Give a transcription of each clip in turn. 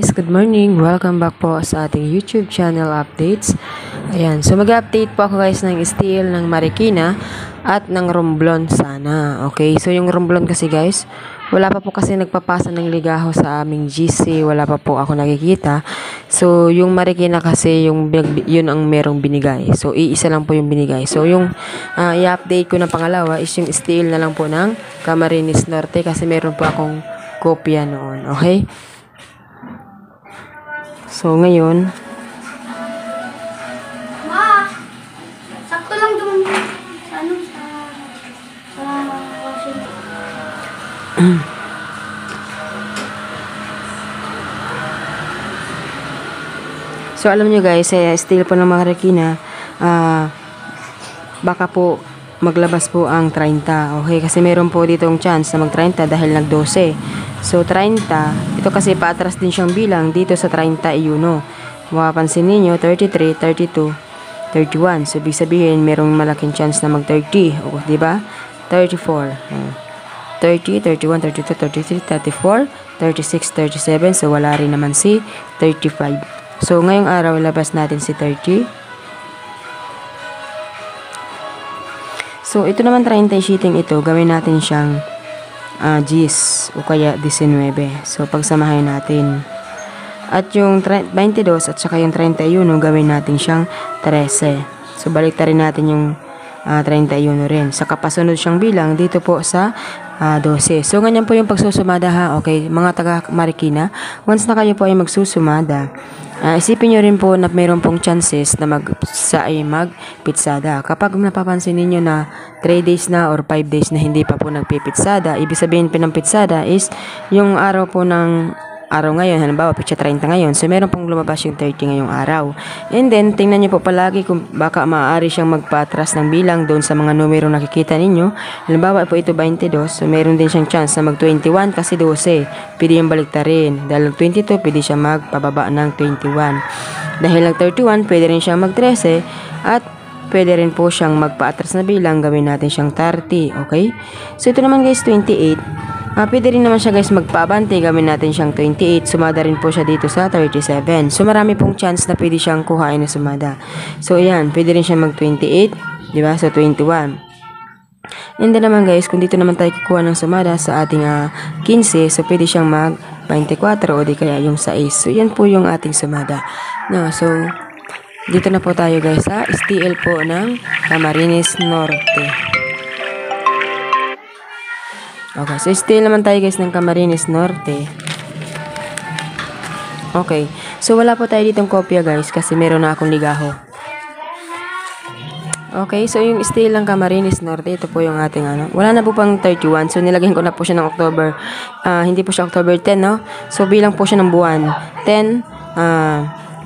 Guys, good morning. Welcome back po sa ating YouTube channel updates. Ayan, so mag-update po ako guys ng steel ng Marikina at ng Romblon sana. Okay, so yung Romblon kasi guys, wala pa po kasi nagpapasa ng ligaho sa aming GC. Wala pa po ako nakikita. So yung Marikina kasi yun ang merong binigay. So iisa lang po yung binigay. So yung i-update ko na pangalawa is yung steel na lang po ng Camarines Norte kasi meron po akong kopya noon. Okay? So, ngayon, sakto lang dun sa washing. So, alam nyo guys, steel po ng Marikina, baka po maglabas po ang 30. Okay, kasi meron po ditong chance na mag-30 dahil nag-12. So, 30, ito kasi paatras din siyang bilang dito sa 30 iuno. Mapapansin ninyo, 33, 32, 31. So, ibig sabihin, merong malaking chance na mag-30. O, diba? 34. 30, 31, 32, 33, 34, 36, 37. So, wala rin naman si 35. So, ngayong araw, labas natin si 30. So, ito naman 30 sheeting ito, gawin natin siyang G's o kaya 19. So, pagsamahin natin. At yung 22 at saka yung 31, gawin natin siyang 13. So, baliktarin natin yung 31 rin. Sa kapasunod siyang bilang dito po sa 12. So, ganyan po yung pagsusumada ha. Okay, mga taga Marikina, once na kayo po ay magsusumada, isipin nyo rin po na mayroon pong chances na magpitsada. Kapag napapansin ninyo na 3 days na or 5 days na hindi pa po nagpipitsada, ibig sabihin po ng pitsada is yung araw po ng araw ngayon, halimbawa, pitsa 30 ngayon. So, meron pong lumabas yung 30 ngayong araw. And then, tingnan nyo po palagi kung baka maaari siyang magpaatras ng bilang doon sa mga numero nakikita ninyo. Halimbawa po ito 22. So, meron din siyang chance na mag-21 kasi 12. Pwede yung baliktarin. Dahil 22, pwede siya magpababa ng 21. Dahil nag-31, pwede rin siyang mag-13. At pwede rin po siyang magpaatras na bilang. Gawin natin siyang 30. Okay? So, ito naman guys, 28. Pwede rin naman siya guys magpaabante, gawin natin siyang 28, sumada rin po siya dito sa 37. So marami pong chance na pwede siyang kuhain na sumada. So ayan, pwede rin siya mag 28, di ba? So 21. And then naman guys, kung dito naman tayo kukuha ng sumada sa ating 15, so pwede siyang mag 24 o di kaya yung 6. So yan po yung ating sumada. No, so dito na po tayo guys sa STL po ng Camarines Norte. Okay, so still naman tayo guys ng Camarines Norte. Okay, so wala po tayo ditong kopya guys kasi meron na akong ligaho. Okay, so yung still ng Camarines Norte, ito po yung ating wala na po pang 31, so nilagyan ko na po siya ng October. Hindi po siya October 10, no? So bilang po siya ng buwan. 10,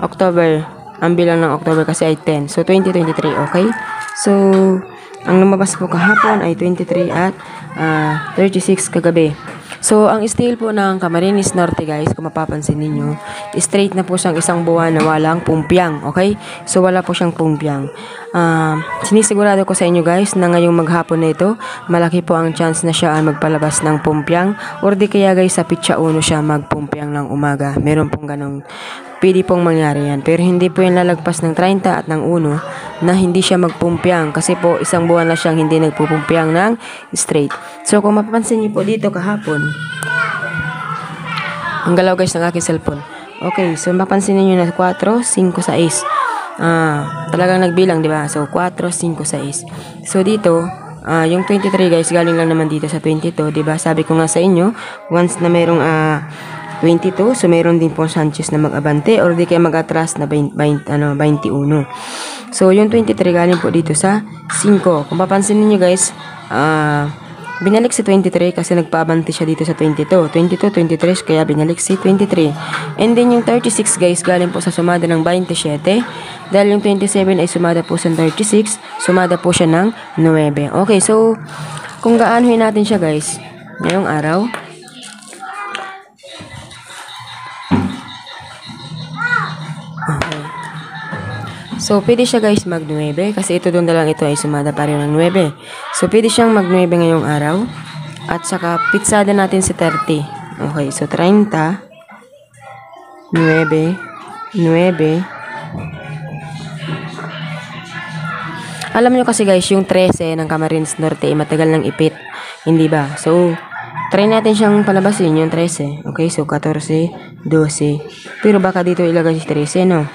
October. Ang bilang ng October kasi ay 10. So 2023, okay? So ang lumabas po kahapon ay 23 at 36 kagabi. So, ang steel po ng Camarines Norte guys, kung mapapansin ninyo, straight na po siyang isang buwan na walang pumpyang. Okay? So, wala po siyang pumpyang. Sinisigurado ko sa inyo guys na ngayong maghapon na ito, malaki po ang chance na siya ay magpalabas ng pumpyang or di kaya guys sa pitsa 1 siya magpumpyang ng umaga. Meron pong ganong pwede pong mangyari yan. Pero hindi po yung lalagpas ng 30 at ng 1 na hindi siya magpumpyang kasi po isang buwan na siyang hindi nagpupumpyang ng straight. So kung mapapansin niyo po dito kahapon, ang galaw guys ng aking cellphone. Okay, so mapapansin niyo na 4, 5, 6. Talagang nagbilang, di ba? So 4, 5, 6. So dito, yung 23 guys, galing lang naman dito sa 22, di ba? Sabi ko nga sa inyo, once na mayroong 22, so meron din po Sanchez na mag-abante or di kaya mag-atras na 21. So, yung 23 galing po dito sa 5. Kung papansin niyo guys, binalik si 23 kasi nagpaabante siya dito sa 22. 22, 23, kaya binalik si 23. And then yung 36 guys, galing po sa sumada ng 27. Dahil yung 27 ay sumada po sa 36, sumada po siya ng 9. Okay, so, kung gaanohin natin siya guys, ngayong araw, so, pwede siya guys mag-9 kasi ito doon na lang ito ay sumada pa rin ng 9. So, pwede siyang mag-9 ngayong araw. At saka, pitsada natin si 30. Okay, so 30 Alam nyo kasi guys, yung 13 ng Camarines Norte ay matagal ng ipit. Hindi ba? So, try natin siyang palabasin yung 13. Okay, so 14, 12. Pero baka dito ilagay si 13, no?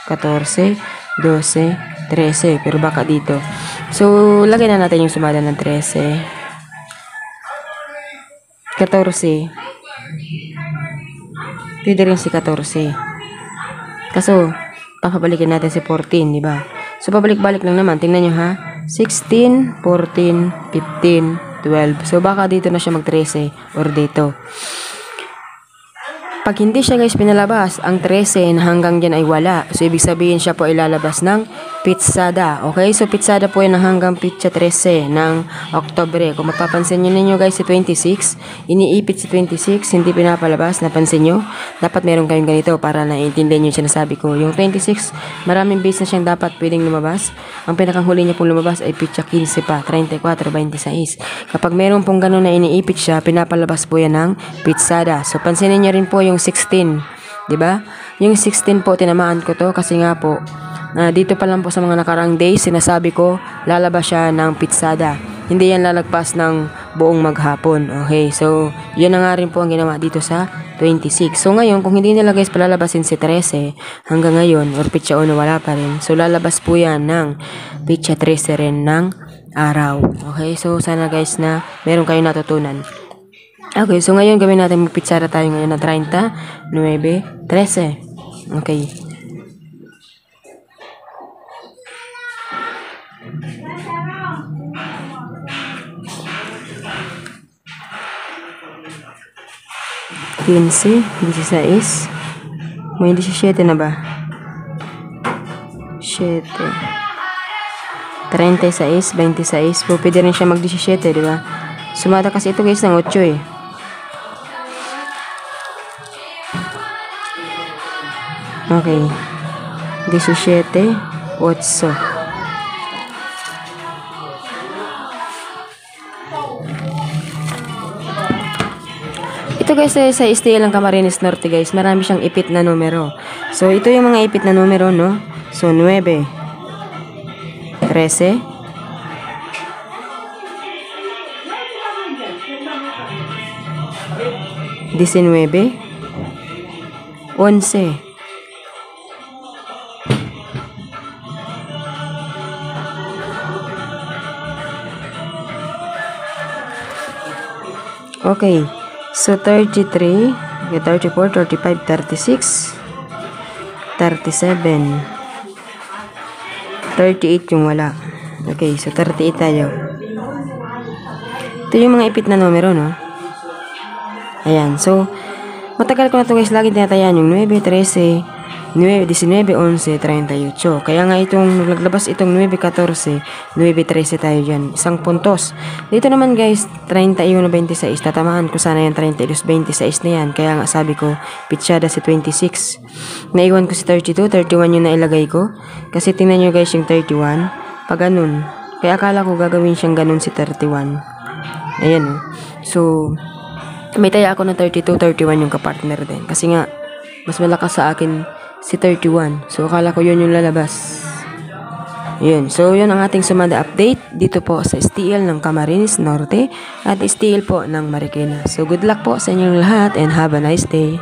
14, 12, 13. Pero baka dito. So, lagay na natin yung sumada ng 13. 14. Pwede rin si 14. Kaso, papabalikin natin si 14, di ba? So, pabalik-balik lang naman. Tingnan nyo ha. 16, 14, 15, 12. So, baka dito na siya mag-13 or dito. Pag hindi siya guys pinalabas, ang 13 hanggang dyan ay wala. So, ibig sabihin siya po ay lalabas ng pitsada. Okay? So, pitsada po yan hanggang pitsa 13 ng Oktobre. Kung mapapansin nyo ninyo guys, si 26, iniipit si 26, hindi pinapalabas. Napansin nyo? Dapat meron kayong ganito para naiintindihan nyo yung sinasabi ko. Yung 26, maraming base na siyang dapat pwedeng lumabas. Ang pinakang huli niya pong lumabas ay pitsa 15 pa, 34, 26. Kapag meron pong ganun na iniipit siya, pinapalabas po yan ng pitsada. So, pansinin nyo rin po yung 16, 'di ba? Yung 16 po tinamaan ko to kasi nga po dito pa lang po sa mga nakaraang days sinasabi ko lalabas siya ng pitsada. Hindi yan lalagpas ng buong maghapon. Okay, so yun na nga rin po ang ginawa dito sa 26. So ngayon kung hindi nila guys palalabasin si 13 hanggang ngayon or pitsa 1 wala pa rin. So lalabas po yan ng pitsa 13 rin ng araw. Okay, so sana guys na meron kayong natutunan. Okay, so ngayon gawin natin magpitsara tayo ngayon na 30, 9, 13. Okay. Quince, 16. May 17 na ba? 7. 36, 26. Pwede rin siya mag-17, di ba? Sumada kasi ito guys ng 8 eh. Okay. 17, 8. Ito guys sa STL ng Camarines Norte guys, marami siyang ipit na numero. So ito yung mga ipit na numero, no? So 9, 13, 19, 11. Okay. So 33, 34, 35, 36, 37, 38 yung wala. Okay, so 38 tayo. Ito yung mga ipit na numero, no? Ayan, so matagal ko na ito guys, lagi tinatayan yung 9, 13, 19, 11, 38. Kaya nga itong naglabas itong 9, 14, 9, 13 tayo dyan. Isang puntos. Dito naman guys, 31, 26. Tatamaan ko sana yung 32, 26 na yan. Kaya nga sabi ko, pitsada si 26. Naiwan ko si 32, 31 yung nailagay ko. Kasi tingnan nyo guys yung 31. Pag ganun. Kaya akala ko gagawin siyang ganun si 31. Ayan. So, may taya ako ng 32, 31 yung kapartner din. Kasi nga, mas malakas sa akin si 31. So, akala ko yun yung lalabas. Yun. So, yun ang ating sumada update dito po sa STL ng Camarines Norte at STL po ng Marikina. So, good luck po sa inyong lahat and have a nice day.